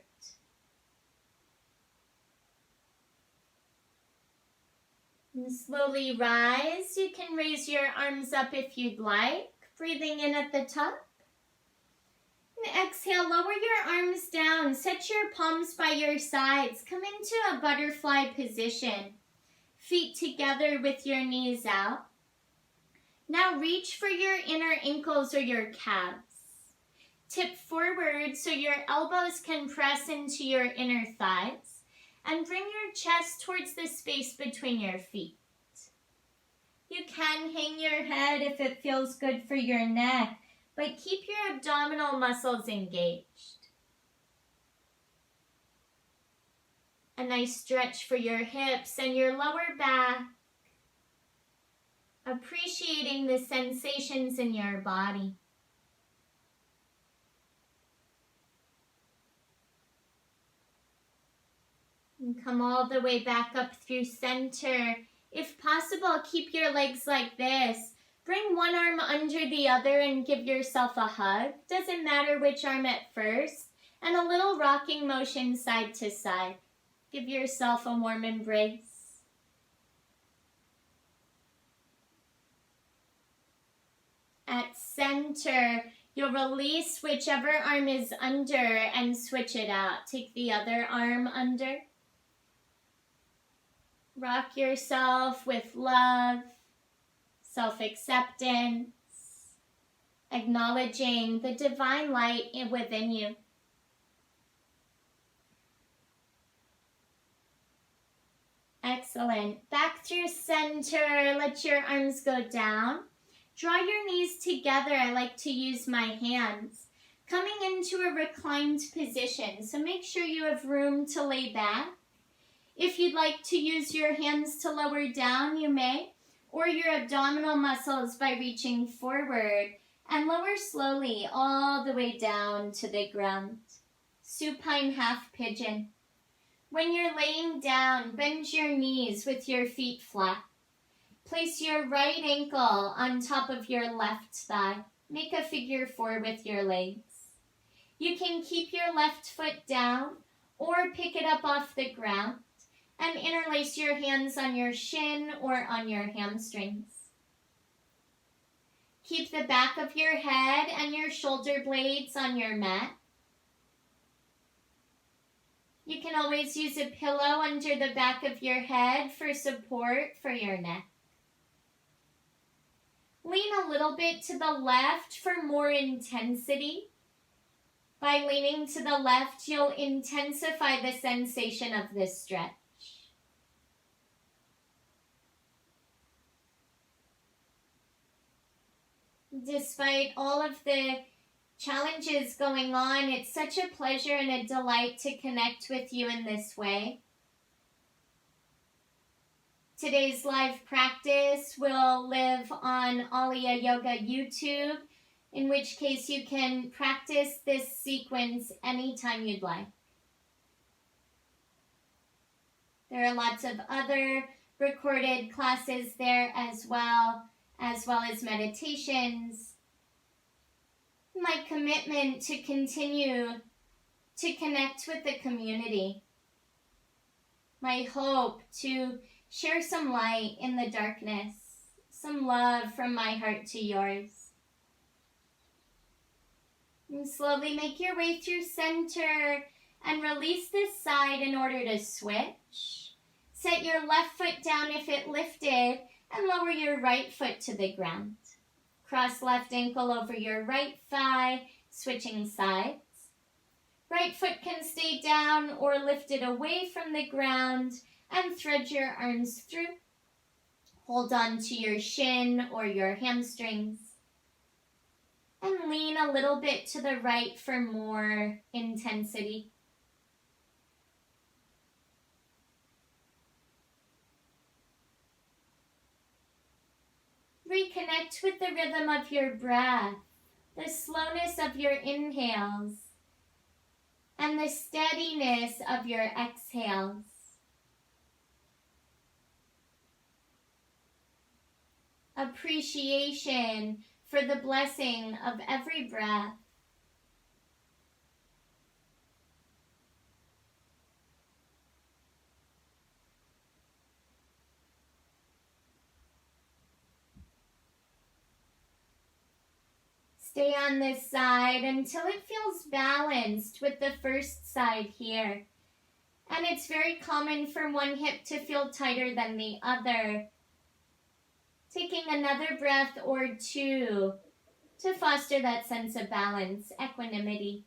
And slowly rise. You can raise your arms up if you'd like, breathing in at the top. And exhale, lower your arms down. Set your palms by your sides. Come into a butterfly position. Feet together with your knees out. Now reach for your inner ankles or your calves. Tip forward so your elbows can press into your inner thighs. And bring your chest towards the space between your feet. You can hang your head if it feels good for your neck, but keep your abdominal muscles engaged. A nice stretch for your hips and your lower back. appreciating the sensations in your body. And come all the way back up through center. If possible, keep your legs like this. Bring one arm under the other and give yourself a hug. Doesn't matter which arm at first. And a little rocking motion side to side. Give yourself a warm embrace. At center, you'll release whichever arm is under and switch it out. Take the other arm under. Rock yourself with love, self-acceptance, acknowledging the divine light within you. Excellent. Back through center, let your arms go down. Draw your knees together. I like to use my hands. Coming into a reclined position, so make sure you have room to lay back. If you'd like to use your hands to lower down, you may, or your abdominal muscles by reaching forward and lower slowly all the way down to the ground. Supine half pigeon. When you're laying down, bend your knees with your feet flat. Place your right ankle on top of your left thigh. Make a figure 4 with your legs. You can keep your left foot down or pick it up off the ground and interlace your hands on your shin or on your hamstrings. Keep the back of your head and your shoulder blades on your mat. You can always use a pillow under the back of your head for support for your neck. Lean a little bit to the left for more intensity. By leaning to the left, you'll intensify the sensation of this stretch. Despite all of the challenges going on, it's such a pleasure and a delight to connect with you in this way. Today's live practice will live on Alaya Yoga YouTube, in which case you can practice this sequence anytime you'd like. There are lots of other recorded classes there as well as meditations. My commitment to continue to connect with the community. My hope to share some light in the darkness, some love from my heart to yours. And slowly make your way through center and release this side in order to switch. Set your left foot down if it lifted and lower your right foot to the ground. Cross left ankle over your right thigh, switching sides. Right foot can stay down or lifted away from the ground and thread your arms through. Hold on to your shin or your hamstrings. And lean a little bit to the right for more intensity. Reconnect with the rhythm of your breath, the slowness of your inhales, and the steadiness of your exhales. Appreciation for the blessing of every breath. Stay on this side until it feels balanced with the first side here. And it's very common for one hip to feel tighter than the other. Taking another breath or two to foster that sense of balance, equanimity.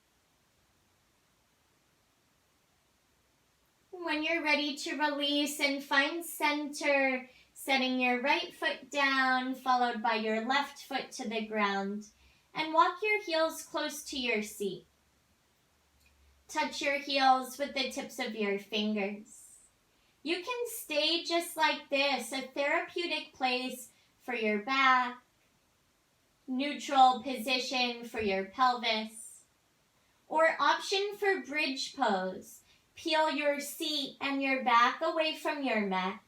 When you're ready to release and find center, setting your right foot down, followed by your left foot to the ground. And walk your heels close to your seat. Touch your heels with the tips of your fingers. You can stay just like this, a therapeutic place for your back, neutral position for your pelvis, or option for bridge pose. Peel your seat and your back away from your mat.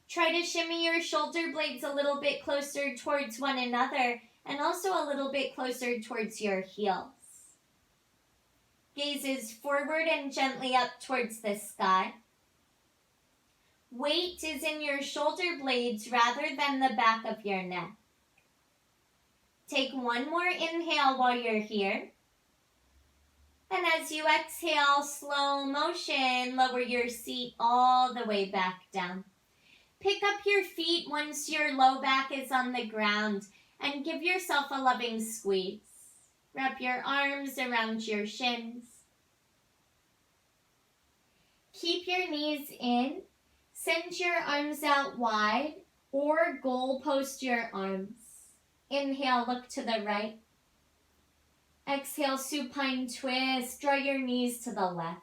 Try to shimmy your shoulder blades a little bit closer towards one another and also a little bit closer towards your heels. Gazes forward and gently up towards the sky. Weight is in your shoulder blades rather than the back of your neck. Take one more inhale while you're here. And as you exhale, slow motion, lower your seat all the way back down. Pick up your feet once your low back is on the ground and give yourself a loving squeeze. Wrap your arms around your shins. Keep your knees in. Send your arms out wide or goal post your arms. Inhale, look to the right. Exhale, supine twist. Draw your knees to the left.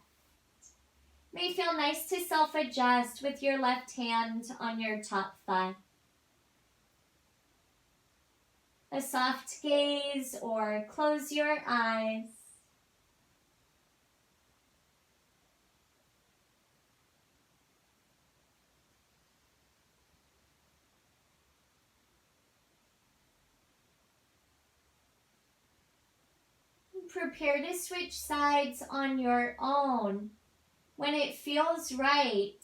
May feel nice to self-adjust with your left hand on your top thigh. A soft gaze or close your eyes. Prepare to switch sides on your own. When it feels right,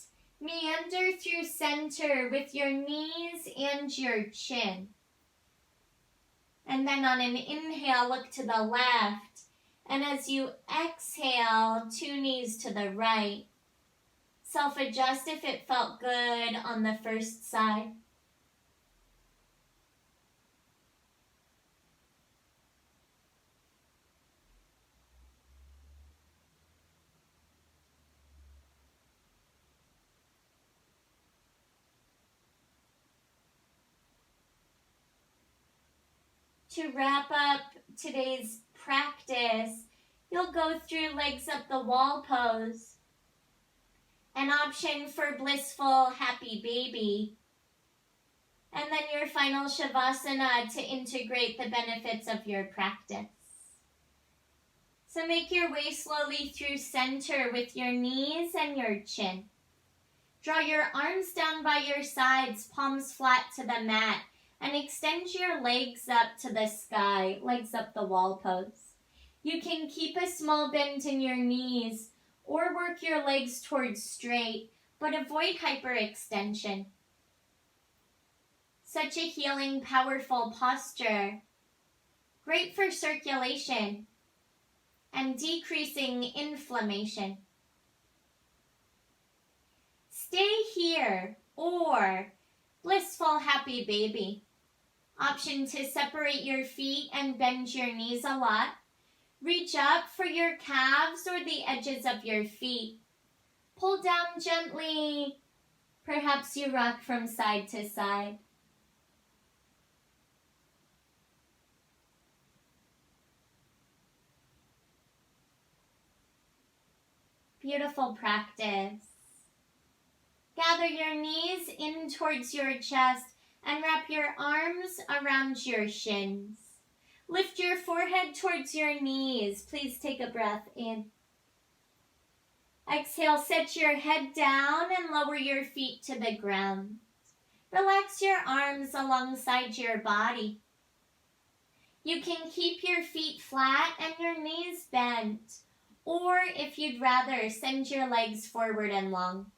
meander through center with your knees and your chin. And then on an inhale, look to the left. And as you exhale, two knees to the right. Self-adjust if it felt good on the first side. To wrap up today's practice, you'll go through legs up the wall pose, an option for blissful happy baby, and then your final shavasana to integrate the benefits of your practice. So make your way slowly through center with your knees and your chin. Draw your arms down by your sides, palms flat to the mat, and extend your legs up to the sky, legs up the wall pose. You can keep a small bend in your knees or work your legs towards straight, but avoid hyperextension. Such a healing, powerful posture. Great for circulation and decreasing inflammation. Stay here or blissful happy baby. Option to separate your feet and bend your knees a lot. Reach up for your calves or the edges of your feet. Pull down gently. Perhaps you rock from side to side. Beautiful practice. Gather your knees in towards your chest and wrap your arms around your shins. Lift your forehead towards your knees. Please take a breath in. Exhale, set your head down and lower your feet to the ground. Relax your arms alongside your body. You can keep your feet flat and your knees bent, or if you'd rather, send your legs forward and long.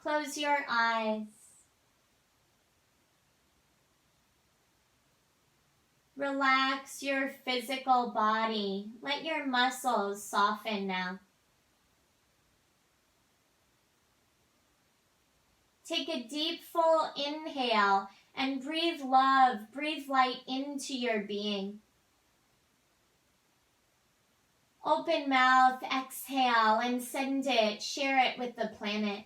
Close your eyes. Relax your physical body. Let your muscles soften now. Take a deep, full inhale and breathe love, breathe light into your being. Open mouth, exhale, and send it, share it with the planet.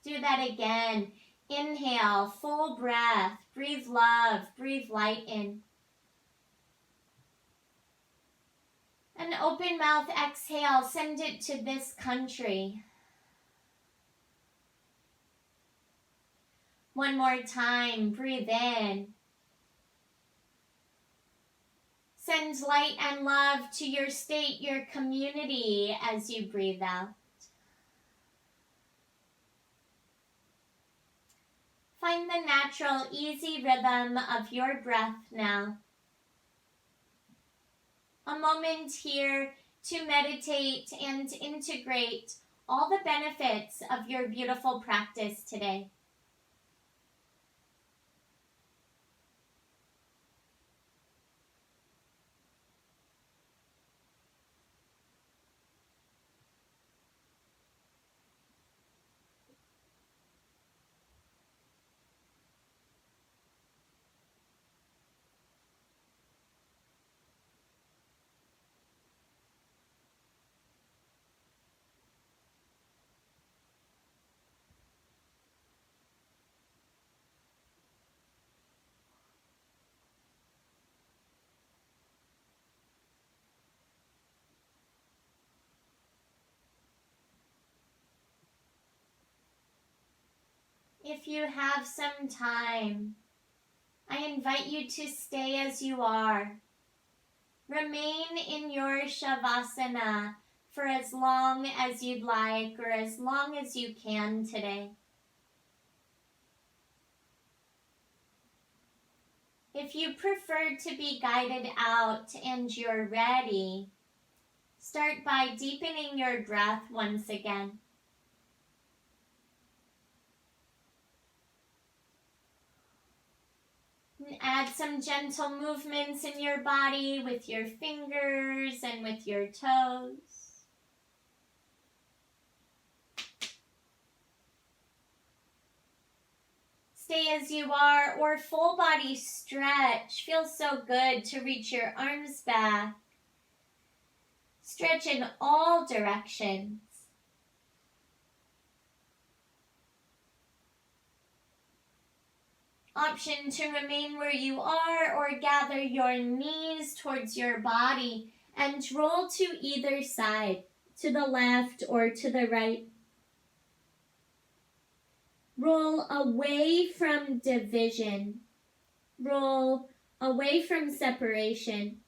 Do that again. Inhale, full breath. Breathe love, breathe light in. And open mouth, exhale, send it to this country. One more time, breathe in. Send light and love to your state, your community as you breathe out. Find the natural, easy rhythm of your breath now. A moment here to meditate and integrate all the benefits of your beautiful practice today. If you have some time, I invite you to stay as you are. Remain in your Shavasana for as long as you'd like or as long as you can today. If you prefer to be guided out and you're ready, start by deepening your breath once again. Add some gentle movements in your body with your fingers and with your toes. Stay as you are or full body stretch. Feels so good to reach your arms back. Stretch in all directions. Option to remain where you are or gather your knees towards your body and roll to either side, to the left or to the right. Roll away from division. Roll away from separation.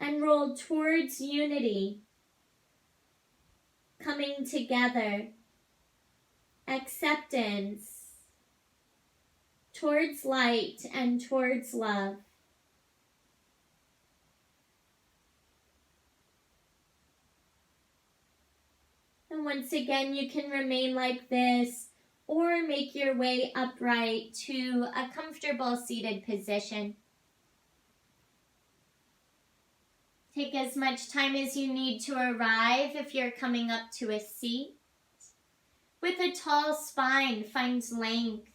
And roll towards unity. Coming together. Acceptance. Towards light and towards love. And once again, you can remain like this or make your way upright to a comfortable seated position. Take as much time as you need to arrive if you're coming up to a seat. With a tall spine, find length.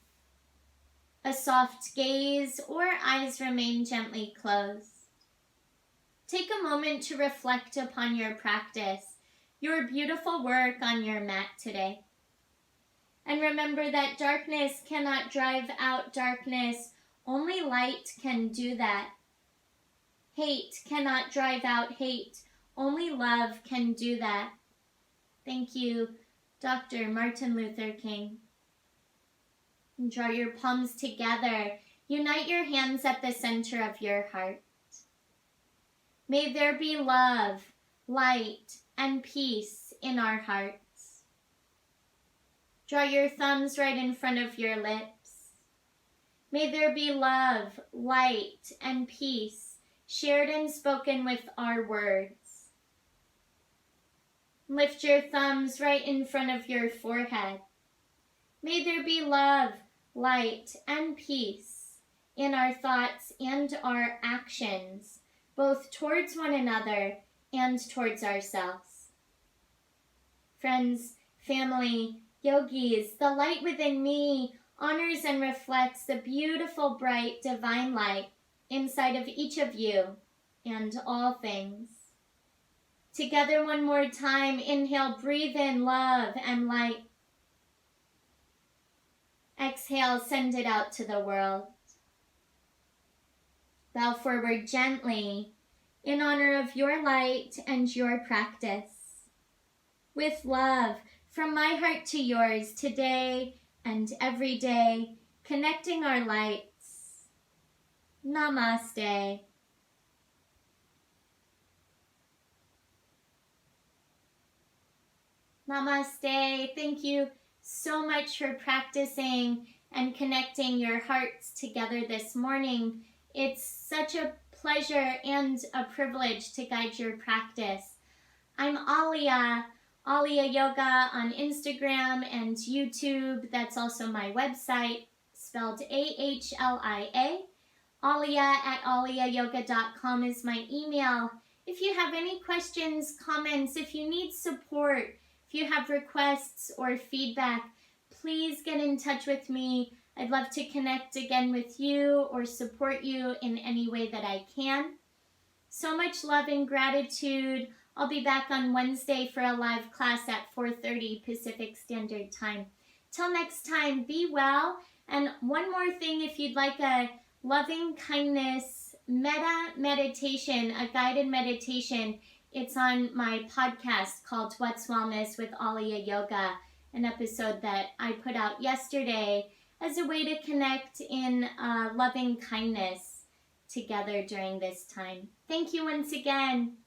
A soft gaze or eyes remain gently closed. Take a moment to reflect upon your practice, your beautiful work on your mat today. And remember that darkness cannot drive out darkness. Only light can do that. Hate cannot drive out hate. Only love can do that. Thank you, Dr. Martin Luther King. And draw your palms together. Unite your hands at the center of your heart. May there be love, light, and peace in our hearts. Draw your thumbs right in front of your lips. May there be love, light, and peace shared and spoken with our words. Lift your thumbs right in front of your forehead. May there be love, light, and peace in our thoughts and our actions, both towards one another and towards ourselves. Friends, family, yogis, the light within me honors and reflects the beautiful, bright, divine light inside of each of you and all things. Together one more time, inhale, breathe in love and light. Exhale, send it out to the world. Bow forward gently in honor of your light and your practice. With love, from my heart to yours, today and every day, connecting our lights. Namaste. Namaste. Thank you so much for practicing and connecting your hearts together this morning. It's such a pleasure and a privilege to guide your practice. I'm Alia Yoga on Instagram and YouTube. That's also my website, spelled AHLIA. Alia@aliayoga.com is my email. If you have any questions, comments, if you need support, if you have requests or feedback, please get in touch with me. I'd love to connect again with you or support you in any way that I can. So much love and gratitude. I'll be back on Wednesday for a live class at 4:30 Pacific Standard Time. Till next time, be well. And one more thing, if you'd like a loving kindness metta meditation, a guided meditation, it's on my podcast called What's Wellness with Alia Yoga, an episode that I put out yesterday as a way to connect in loving kindness together during this time. Thank you once again.